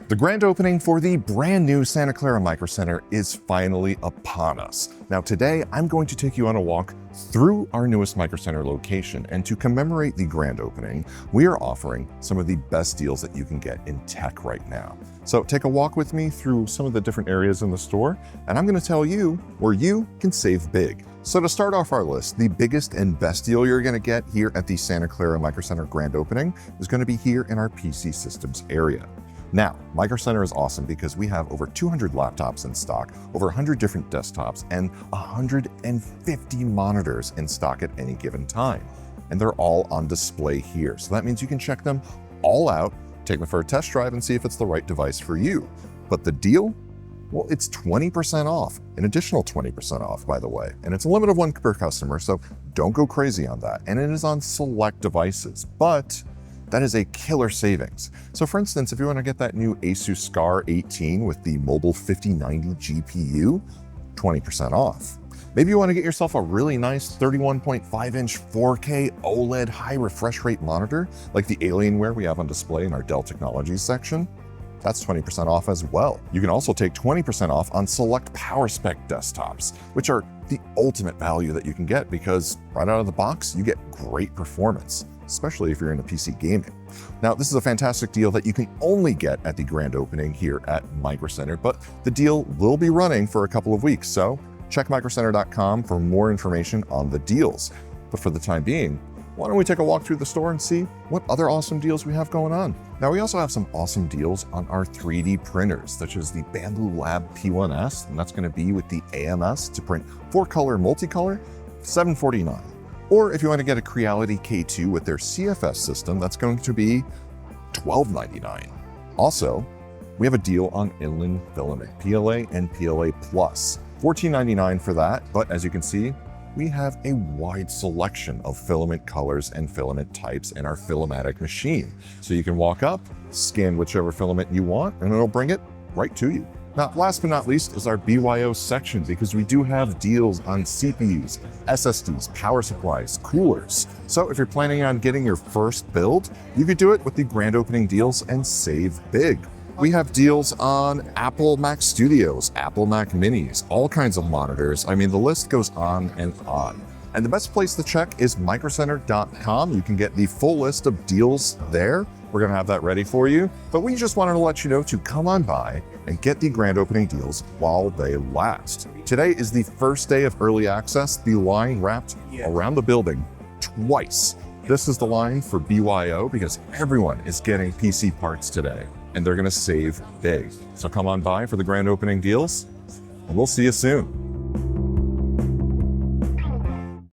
The grand opening for the brand new Santa Clara Microcenter is finally upon us. Now today, I'm going to take you on a walk through our newest Microcenter location, and to commemorate the grand opening, we are offering some of the best deals that you can get in tech right now. So take a walk with me through some of the different areas in the store, and I'm going to tell you where you can save big. So to start off our list, the biggest and best deal you're going to get here at the Santa Clara Microcenter grand opening is going to be here in our PC systems area. Now, Microcenter is awesome because we have over 200 laptops in stock, over 100 different desktops, and 150 monitors in stock at any given time. And they're all on display here. So that means you can check them all out, take them for a test drive, and see if it's the right device for you. But the deal? Well, it's 20% off, an additional 20% off, by the way. And it's a limit of one per customer, so don't go crazy on that. And it is on select devices, but that is a killer savings. So for instance, if you want to get that new Asus Scar 18 with the mobile 5090 GPU, 20% off. Maybe you want to get yourself a really nice 31.5-inch 4K OLED high refresh rate monitor, like the Alienware we have on display in our Dell Technologies section. That's 20% off as well. You can also take 20% off on select power spec desktops, which are the ultimate value that you can get because right out of the box, you get great performance, especially if you're into PC gaming. Now, this is a fantastic deal that you can only get at the grand opening here at Microcenter, but the deal will be running for a couple of weeks, so check microcenter.com for more information on the deals. But for the time being, why don't we take a walk through the store and see what other awesome deals we have going on. Now, we also have some awesome deals on our 3D printers, such as the Bamboo Lab P1S, and that's going to be with the AMS to print 4-color multicolor, $749. Or if you want to get a Creality K2 with their CFS system, that's going to be $1299. Also, we have a deal on Inland Filament, PLA and PLA Plus, $1499 for that, but as you can see, we have a wide selection of filament colors and filament types in our Filamatic machine. So you can walk up, scan whichever filament you want, and it'll bring it right to you. Now, last but not least is our BYO section, because we do have deals on CPUs, SSDs, power supplies, coolers. So if you're planning on getting your first build, you could do it with the grand opening deals and save big. We have deals on Apple Mac Studios, Apple Mac Minis, all kinds of monitors. I mean, the list goes on and on. And the best place to check is microcenter.com. You can get the full list of deals there. We're gonna have that ready for you. But we just wanted to let you know to come on by and get the grand opening deals while they last. Today is the first day of early access. The line wrapped around the building twice. This is the line for BYO because everyone is getting PC parts today, and they're gonna save big. So come on by for the grand opening deals, and we'll see you soon.